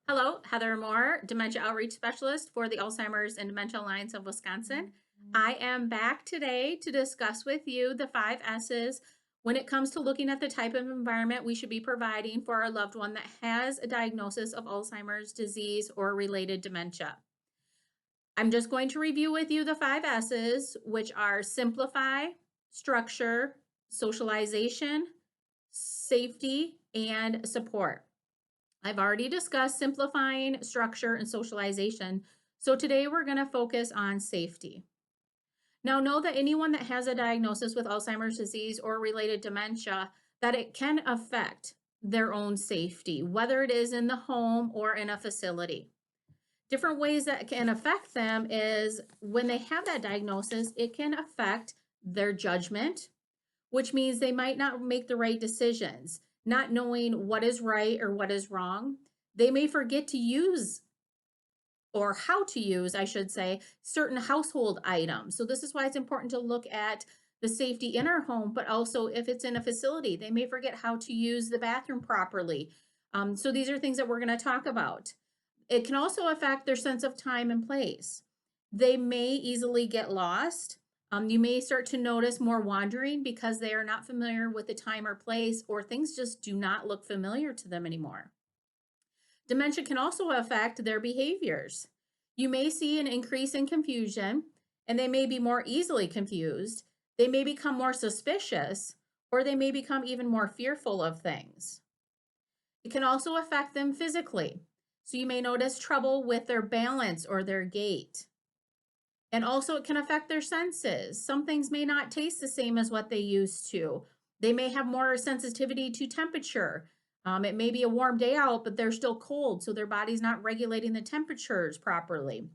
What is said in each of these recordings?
Hello, Heather Moore, Dementia Outreach Specialist for the Alzheimer's and Dementia Alliance of Wisconsin. I am back today to discuss with you the 5 S's when it comes to looking at the type of environment we should be providing for our loved one that has a diagnosis of Alzheimer's disease or related dementia. I'm just going to review with you the 5 S's, which are simplify, structure, socialization, safety, and support. I've already discussed simplifying, structure, and socialization. So today we're going to focus on safety. Now, know that anyone that has a diagnosis with Alzheimer's disease or related dementia, that it can affect their own safety, whether it is in the home or in a facility. Different ways that can affect them is when they have that diagnosis, it can affect their judgment, which means they might not make the right decisions, not knowing what is right or what is wrong. They may forget to use or how to use, I should say, certain household items. So this is why it's important to look at the safety in our home, but also if it's in a facility, they may forget how to use the bathroom properly. So these are things that we're going to talk about. It can also affect their sense of time and place. They may easily get lost. You may start to notice more wandering because they are not familiar with the time or place, or things just do not look familiar to them anymore. Dementia can also affect their behaviors. You may see an increase in confusion, and they may be more easily confused. They may become more suspicious, or they may become even more fearful of things. It can also affect them physically. So you may notice trouble with their balance or their gait. And also it can affect their senses. Some things may not taste the same as what they used to. They may have more sensitivity to temperature. It may be a warm day out, but they're still cold, so their body's not regulating the temperatures properly.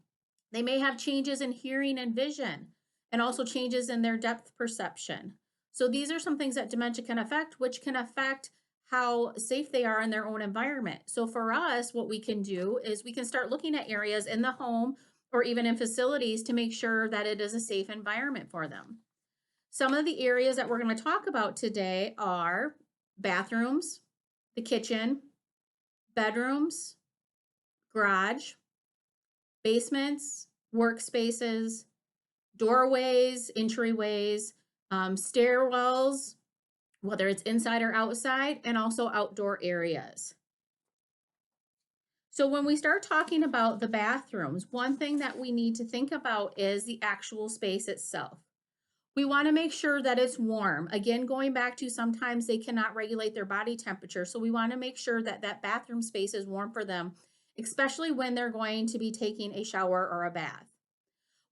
They may have changes in hearing and vision, and also changes in their depth perception. So these are some things that dementia can affect, which can affect how safe they are in their own environment. So for us, what we can do is we can start looking at areas in the home or even in facilities to make sure that it is a safe environment for them. Some of the areas that we're going to talk about today are bathrooms, the kitchen, bedrooms, garage, basements, workspaces, doorways, entryways, stairwells, whether it's inside or outside, and also outdoor areas. So when we start talking about the bathrooms, one thing that we need to think about is the actual space itself. We want to make sure that it's warm. Again, going back to sometimes they cannot regulate their body temperature. So we want to make sure that that bathroom space is warm for them, especially when they're going to be taking a shower or a bath.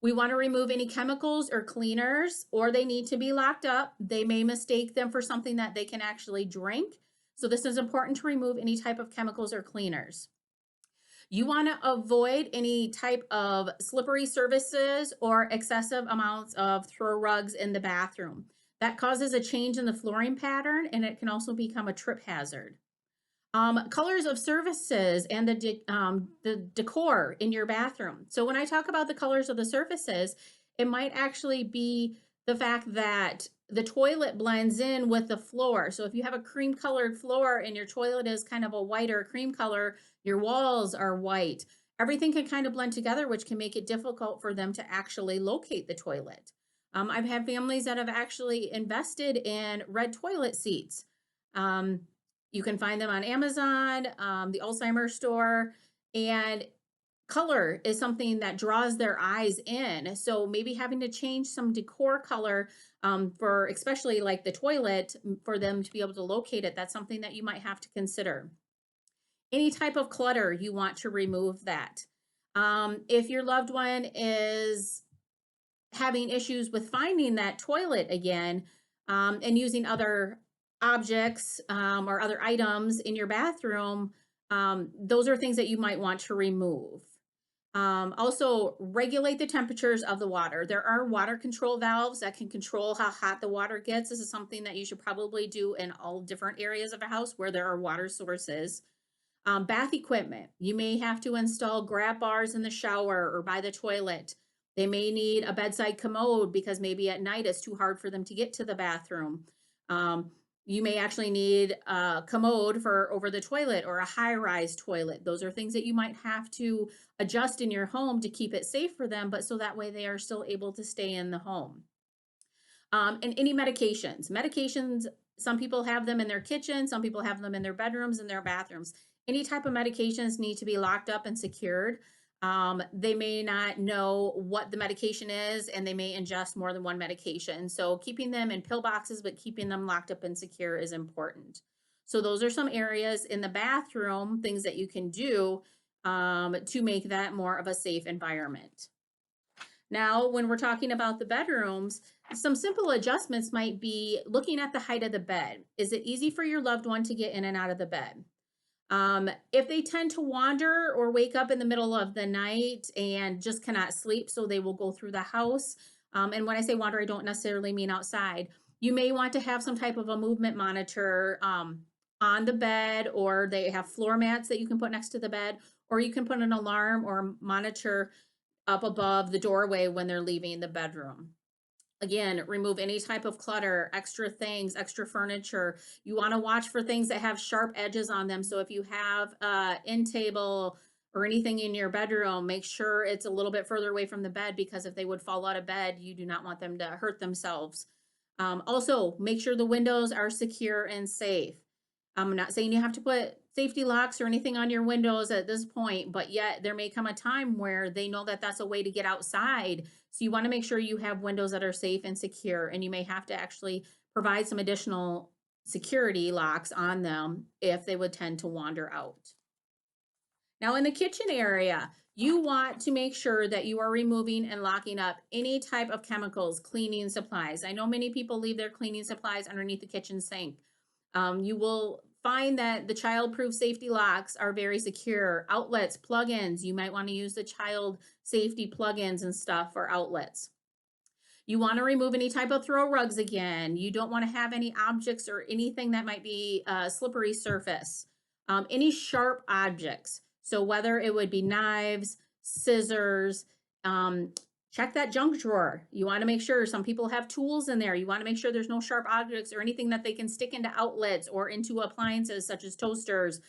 We want to remove any chemicals or cleaners, or they need to be locked up. They may mistake them for something that they can actually drink. So this is important to remove any type of chemicals or cleaners. You want to avoid any type of slippery surfaces or excessive amounts of throw rugs in the bathroom. That causes a change in the flooring pattern, and it can also become a trip hazard. Colors of surfaces and the decor in your bathroom. So when I talk about the colors of the surfaces, it might actually be the fact that the toilet blends in with the floor. So if you have a cream colored floor and your toilet is kind of a whiter cream color, your walls are white, everything can kind of blend together, which can make it difficult for them to actually locate the toilet. I've had families that have actually invested in red toilet seats. You can find them on Amazon, the Alzheimer's store, and color is something that draws their eyes in. So maybe having to change some decor color for especially like the toilet for them to be able to locate it, that's something that you might have to consider. Any type of clutter, you want to remove that. If your loved one is having issues with finding that toilet again and using other objects or other items in your bathroom, those are things that you might want to remove. Also, regulate the temperatures of the water. There are water control valves that can control how hot the water gets. This is something that you should probably do in all different areas of a house where there are water sources. Bath equipment. You may have to install grab bars in the shower or by the toilet. They may need a bedside commode because maybe at night it's too hard for them to get to the bathroom. You may actually need a commode for over the toilet or a high-rise toilet. Those are things that you might have to adjust in your home to keep it safe for them, but so that way they are still able to stay in the home. And any medications. Medications, some people have them in their kitchen, some people have them in their bedrooms and their bathrooms. Any type of medications need to be locked up and secured. They may not know what the medication is and they may ingest more than one medication. So keeping them in pill boxes, but keeping them locked up and secure is important. So those are some areas in the bathroom, things that you can do to make that more of a safe environment. Now, when we're talking about the bedrooms, some simple adjustments might be looking at the height of the bed. Is it easy for your loved one to get in and out of the bed? If they tend to wander or wake up in the middle of the night and just cannot sleep, so they will go through the house. And when I say wander, I don't necessarily mean outside. You may want to have some type of a movement monitor on the bed, or they have floor mats that you can put next to the bed, or you can put an alarm or monitor up above the doorway when they're leaving the bedroom. Again, remove any type of clutter, extra things, extra furniture. You want to watch for things that have sharp edges on them. So if you have a end table or anything in your bedroom, make sure it's a little bit further away from the bed, because if they would fall out of bed, you do not want them to hurt themselves. Also, make sure the windows are secure and safe. I'm not saying you have to put safety locks or anything on your windows at this point, but yet there may come a time where they know that that's a way to get outside. So you want to make sure you have windows that are safe and secure, and you may have to actually provide some additional security locks on them if they would tend to wander out. Now, in the kitchen area, you want to make sure that you are removing and locking up any type of chemicals, cleaning supplies. I know many people leave their cleaning supplies underneath the kitchen sink. You will find that the child-proof safety locks are very secure. Outlets, plugins, you might want to use the child safety plugins and stuff for outlets. You want to remove any type of throw rugs again. You don't want to have any objects or anything that might be a slippery surface. Any sharp objects. So whether it would be knives, scissors, check that junk drawer. You want to make sure, some people have tools in there. You want to make sure there's no sharp objects or anything that they can stick into outlets or into appliances such as toasters,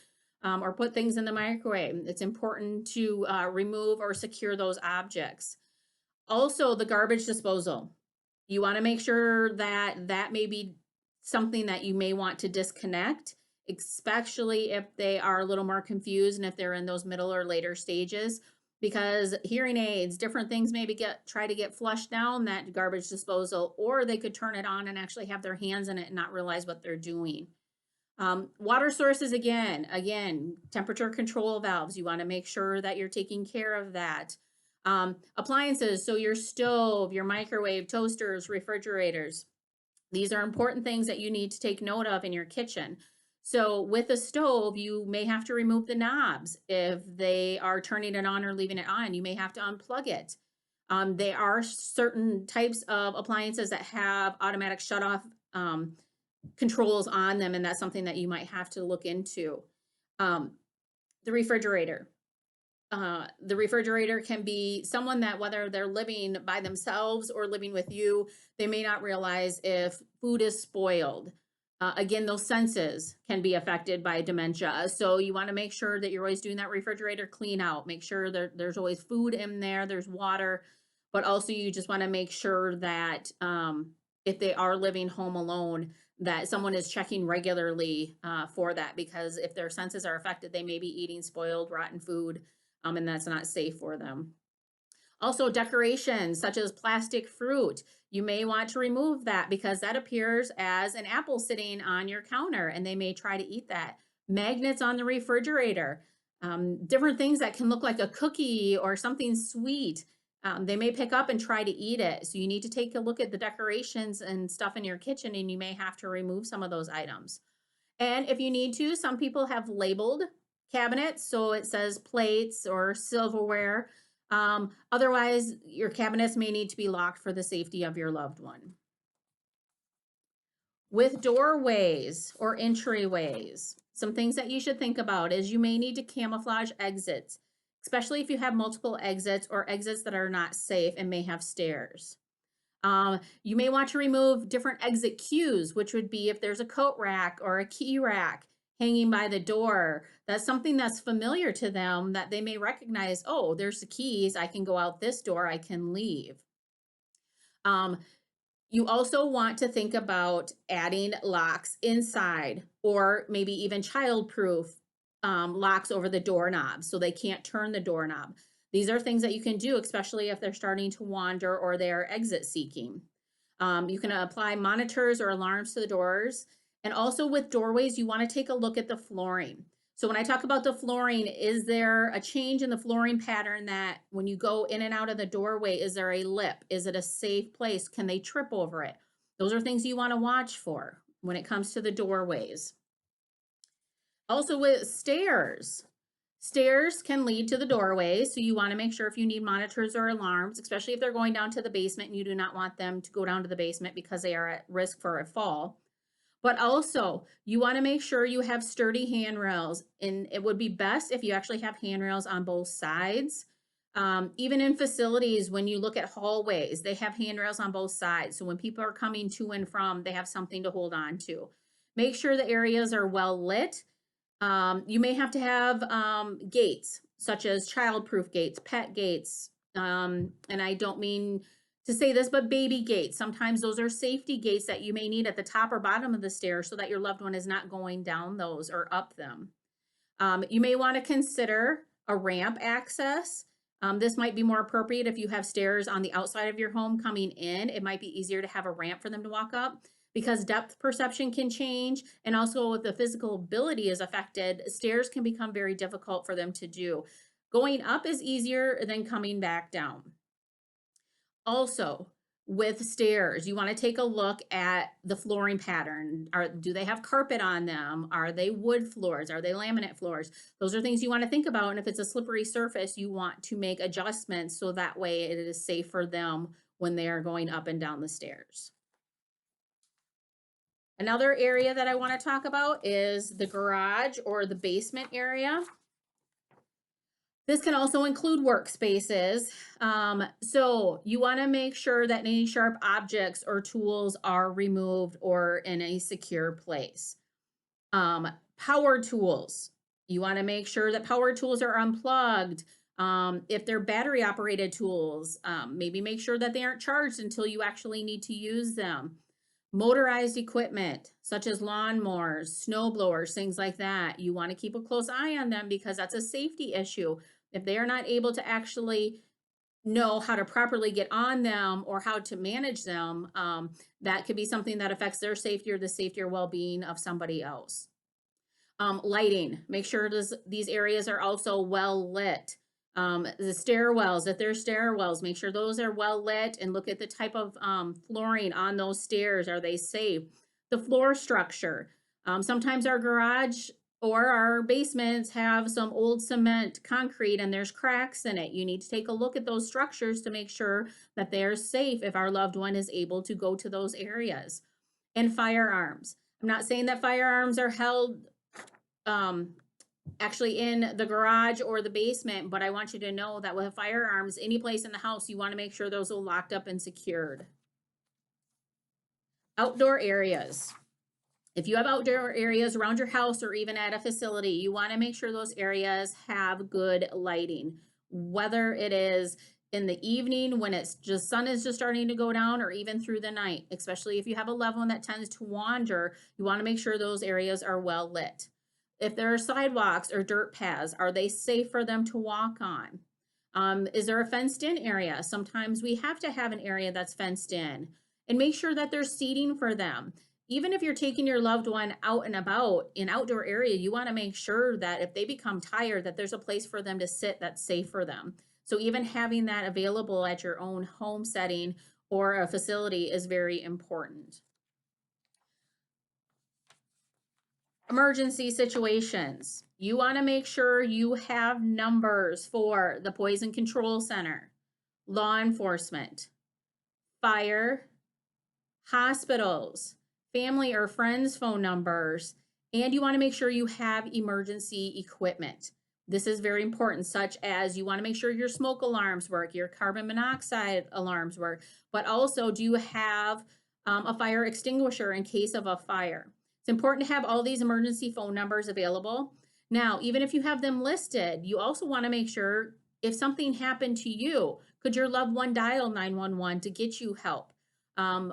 or put things in the microwave. It's important to remove or secure those objects. Also, the garbage disposal. You want to make sure that that may be something that you may want to disconnect, especially if they are a little more confused and if they're in those middle or later stages, because hearing aids, different things maybe try to get flushed down that garbage disposal, or they could turn it on and actually have their hands in it and not realize what they're doing. Water sources, again, temperature control valves. You want to make sure that you're taking care of that. Appliances, so your stove, your microwave, toasters, refrigerators. These are important things that you need to take note of in your kitchen. So with a stove, you may have to remove the knobs if they are turning it on or leaving it on. You may have to unplug it. There are certain types of appliances that have automatic shut-off controls on them, and that's something that you might have to look into. Um, the refrigerator. The refrigerator can be someone that, whether they're living by themselves or living with you, they may not realize if food is spoiled. Again, those senses can be affected by dementia. So you want to make sure that you're always doing that refrigerator clean out. Make sure there's always food in there, there's water, but also you just want to make sure that if they are living home alone, that someone is checking regularly for that, because if their senses are affected, they may be eating spoiled, rotten food, and that's not safe for them. Also, decorations such as plastic fruit. You may want to remove that because that appears as an apple sitting on your counter and they may try to eat that. Magnets on the refrigerator, different things that can look like a cookie or something sweet. They may pick up and try to eat it. So you need to take a look at the decorations and stuff in your kitchen, and you may have to remove some of those items. And if you need to, some people have labeled cabinets, so it says plates or silverware. Otherwise, your cabinets may need to be locked for the safety of your loved one. With doorways or entryways, some things that you should think about is you may need to camouflage exits, especially if you have multiple exits or exits that are not safe and may have stairs. You may want to remove different exit cues, which would be if there's a coat rack or a key rack hanging by the door. That's something that's familiar to them that they may recognize. Oh, there's the keys. I can go out this door. I can leave. Um, you also want to think about adding locks inside or maybe even child-proof locks over the doorknob so they can't turn the doorknob. These are things that you can do, especially if they're starting to wander or they're exit seeking. You can apply monitors or alarms to the doors. And also with doorways, you want to take a look at the flooring. So when I talk about the flooring, is there a change in the flooring pattern that when you go in and out of the doorway, is there a lip? Is it a safe place? Can they trip over it? Those are things you want to watch for when it comes to the doorways. Also with stairs. Stairs can lead to the doorways, so you want to make sure if you need monitors or alarms, especially if they're going down to the basement and you do not want them to go down to the basement because they are at risk for a fall. But also, you want to make sure you have sturdy handrails, and it would be best if you actually have handrails on both sides. Even in facilities, when you look at hallways, they have handrails on both sides. So when people are coming to and from, they have something to hold on to. Make sure the areas are well lit. You may have to have gates, such as child-proof gates, pet gates, and I don't mean to say this, but baby gates. Sometimes those are safety gates that you may need at the top or bottom of the stairs so that your loved one is not going down those or up them. You may want to consider a ramp access. This might be more appropriate if you have stairs on the outside of your home coming in. It might be easier to have a ramp for them to walk up because depth perception can change, and also if the physical ability is affected, stairs can become very difficult for them to do. Going up is easier than coming back down. Also, with stairs, you want to take a look at the flooring pattern. Do they have carpet on them? Are they wood floors? Are they laminate floors? Those are things you want to think about. And if it's a slippery surface, you want to make adjustments so that way it is safe for them when they are going up and down the stairs. Another area that I want to talk about is the garage or the basement area. This can also include workspaces. So you want to make sure that any sharp objects or tools are removed or in a secure place. Power tools. You want to make sure that power tools are unplugged. If they're battery operated tools, maybe make sure that they aren't charged until you actually need to use them. Motorized equipment, such as lawnmowers, snow blowers, things like that. You want to keep a close eye on them because that's a safety issue. If they are not able to actually know how to properly get on them or how to manage them, that could be something that affects their safety or the safety or well-being of somebody else. Lighting, make sure these areas are also well lit. The stairwells, if there's stairwells, make sure those are well lit and look at the type of flooring on those stairs. Are they safe? The floor structure. Sometimes our garage or our basements have some old cement concrete and there's cracks in it. You need to take a look at those structures to make sure that they're safe if our loved one is able to go to those areas. And firearms. I'm not saying that firearms are held actually in the garage or the basement, but I want you to know that with firearms, any place in the house, you want to make sure those are locked up and secured. Outdoor areas. If you have outdoor areas around your house or even at a facility, you want to make sure those areas have good lighting. Whether it is in the evening when it's just sun is just starting to go down or even through the night, especially if you have a loved one that tends to wander, you want to make sure those areas are well lit. If there are sidewalks or dirt paths, are they safe for them to walk on? Is there a fenced in area? Sometimes we have to have an area that's fenced in, and make sure that there's seating for them. Even if you're taking your loved one out and about in outdoor area, you want to make sure that if they become tired, that there's a place for them to sit that's safe for them. So even having that available at your own home setting or a facility is very important. Emergency situations. You want to make sure you have numbers for the Poison Control Center, law enforcement, fire, hospitals, family or friends phone numbers, and you want to make sure you have emergency equipment. This is very important, such as you want to make sure your smoke alarms work, your carbon monoxide alarms work, but also do you have a fire extinguisher in case of a fire? It's important to have all these emergency phone numbers available. Now, even if you have them listed, you also want to make sure if something happened to you, could your loved one dial 911 to get you help?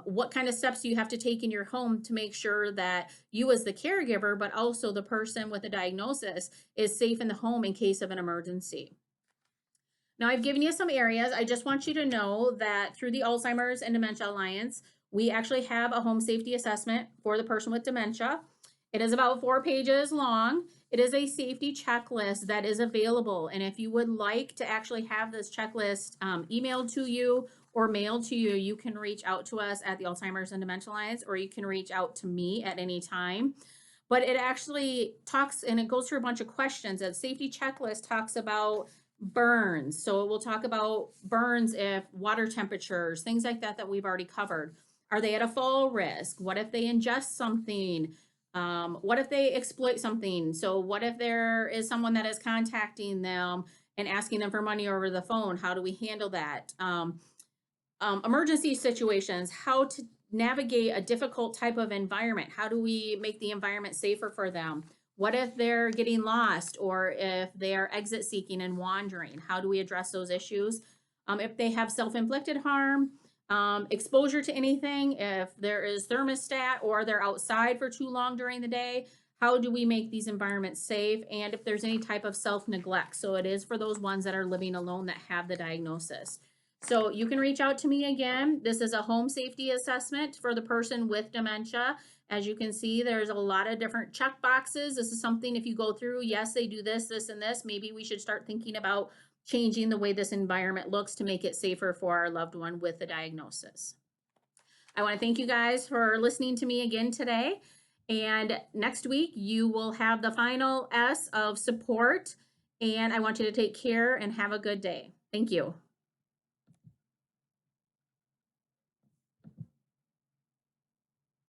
What kind of steps do you have to take in your home to make sure that you, as the caregiver, but also the person with a diagnosis, is safe in the home in case of an emergency? Now, I've given you some areas. I just want you to know that through the Alzheimer's and Dementia Alliance, we actually have a home safety assessment for the person with dementia. It is about 4 pages long. It is a safety checklist that is available. And if you would like to actually have this checklist emailed to you or mailed to you, you can reach out to us at the Alzheimer's and Dementia Alliance, or you can reach out to me at any time. But it actually talks and it goes through a bunch of questions. That safety checklist talks about burns. So it will talk about burns if water temperatures, things like that that we've already covered. Are they at a fall risk? What if they ingest something? What if they exploit something? So what if there is someone that is contacting them and asking them for money over the phone? How do we handle that? Emergency situations, how to navigate a difficult type of environment. How do we make the environment safer for them? What if they're getting lost or if they are exit seeking and wandering? How do we address those issues? If they have self-inflicted harm, exposure to anything, if there is thermostat or they're outside for too long during the day, how do we make these environments safe? And if there's any type of self-neglect. So it is for those ones that are living alone that have the diagnosis. So you can reach out to me again. This is a home safety assessment for the person with dementia. As you can see, there's a lot of different check boxes. This is something if you go through, yes, they do this, this, and this. Maybe we should start thinking about changing the way this environment looks to make it safer for our loved one with the diagnosis. I want to thank you guys for listening to me again today. And next week, you will have the final S of support. And I want you to take care and have a good day. Thank you.